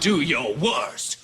Do your worst.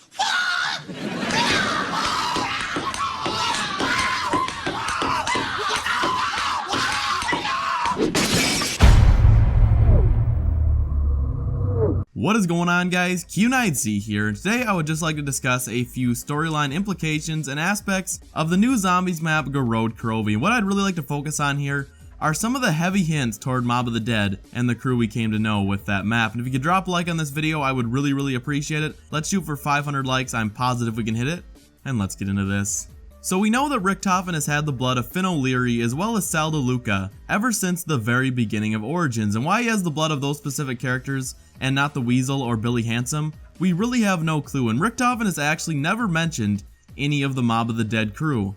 What is going on, guys? QKnightZ here, and today I would just like to discuss a few storyline implications and aspects of the new zombies map GOROD KROVI. And what I'd really like to focus on here are some of the heavy hints toward Mob of the Dead and the crew we came to know with that map. And if you could drop a like on this video, I would really appreciate it. Let's shoot for 500 likes, I'm positive we can hit it, and let's get into this. So we know that Richtofen has had the blood of Finn O'Leary as well as Sal DeLuca ever since the very beginning of Origins, and why he has the blood of those specific characters and not the Weasel or Billy Handsome, we really have no clue, and Richtofen has actually never mentioned any of the Mob of the Dead crew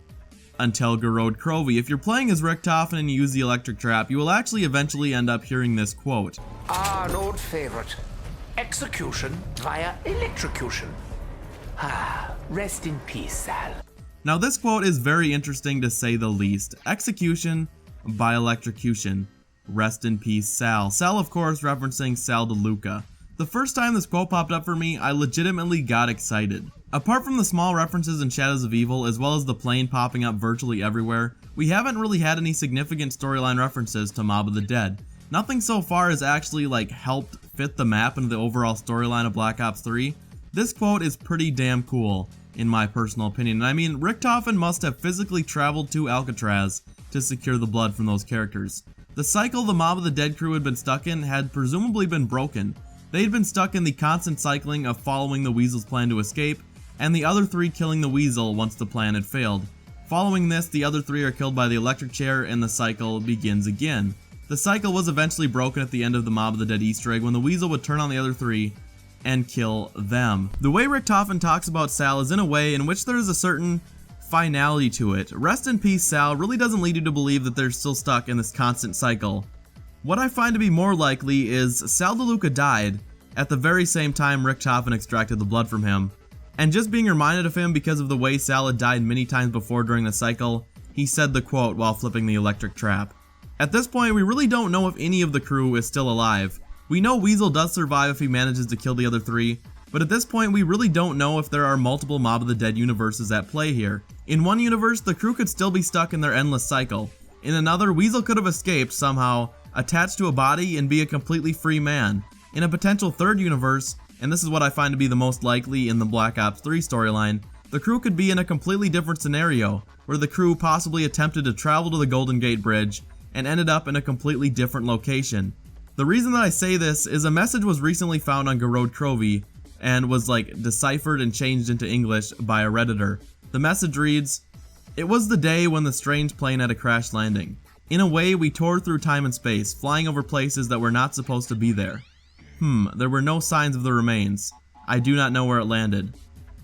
until GOROD KROVI. If you're playing as Richtofen and you use the electric trap, you will actually eventually end up hearing this quote. An old favorite. Execution via electrocution. Ah, rest in peace, Sal. Now this quote is very interesting to say the least. Execution by electrocution. Rest in peace, Sal. Sal, of course, referencing Sal DeLuca. The first time this quote popped up for me, I legitimately got excited. Apart from the small references in Shadows of Evil, as well as the plane popping up virtually everywhere, we haven't really had any significant storyline references to Mob of the Dead. Nothing so far has actually helped fit the map into the overall storyline of Black Ops 3. This quote is pretty damn cool, in my personal opinion. I mean, Richtofen must have physically traveled to Alcatraz to secure the blood from those characters. The cycle the Mob of the Dead crew had been stuck in had presumably been broken. They had been stuck in the constant cycling of following the Weasel's plan to escape, and the other three killing the Weasel once the plan had failed. Following this, the other three are killed by the electric chair and the cycle begins again. The cycle was eventually broken at the end of the Mob of the Dead Easter egg when the Weasel would turn on the other three and kill them. The way Richtofen talks about Sal is in a way in which there is a certain finality to it. Rest in peace, Sal really doesn't lead you to believe that they're still stuck in this constant cycle. What I find to be more likely is Sal DeLuca died at the very same time Richtofen extracted the blood from him, and just being reminded of him because of the way Sal had died many times before during the cycle, he said the quote while flipping the electric trap. At this point, we really don't know if any of the crew is still alive. We know Weasel does survive if he manages to kill the other three, but at this point we really don't know if there are multiple Mob of the Dead universes at play here. In one universe, the crew could still be stuck in their endless cycle. In another, Weasel could have escaped somehow, attached to a body, and be a completely free man. In a potential third universe, and this is what I find to be the most likely in the Black Ops 3 storyline, the crew could be in a completely different scenario, where the crew possibly attempted to travel to the Golden Gate Bridge and ended up in a completely different location. The reason that I say this is a message was recently found on GOROD KROVI and was deciphered and changed into English by a Redditor. The message reads, "It was the day when the strange plane had a crash landing. In a way, we tore through time and space, flying over places that were not supposed to be there. There were no signs of the remains. I do not know where it landed.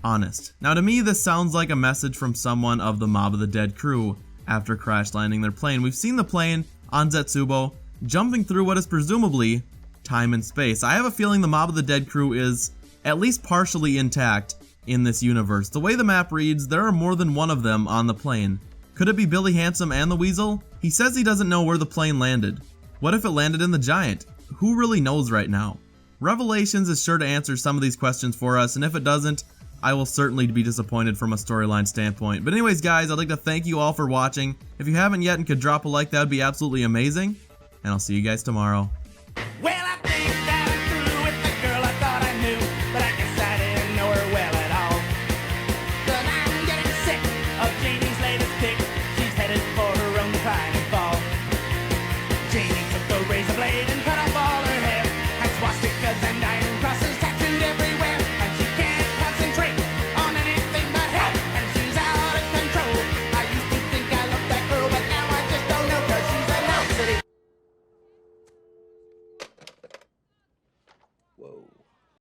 Honest." Now to me this sounds like a message from someone of the Mob of the Dead crew after crash landing their plane. We've seen the plane on Zetsubo jumping through what is presumably time and space. I have a feeling the Mob of the Dead crew is at least partially intact in this universe. The way the map reads, there are more than one of them on the plane. Could it be Billy Handsome and the Weasel? He says he doesn't know where the plane landed. What if it landed in the Giant? Who really knows right now? Revelations is sure to answer some of these questions for us, and if it doesn't, I will certainly be disappointed from a storyline standpoint. But anyways, guys, I'd like to thank you all for watching. If you haven't yet and could drop a like, that would be absolutely amazing. And I'll see you guys tomorrow. Well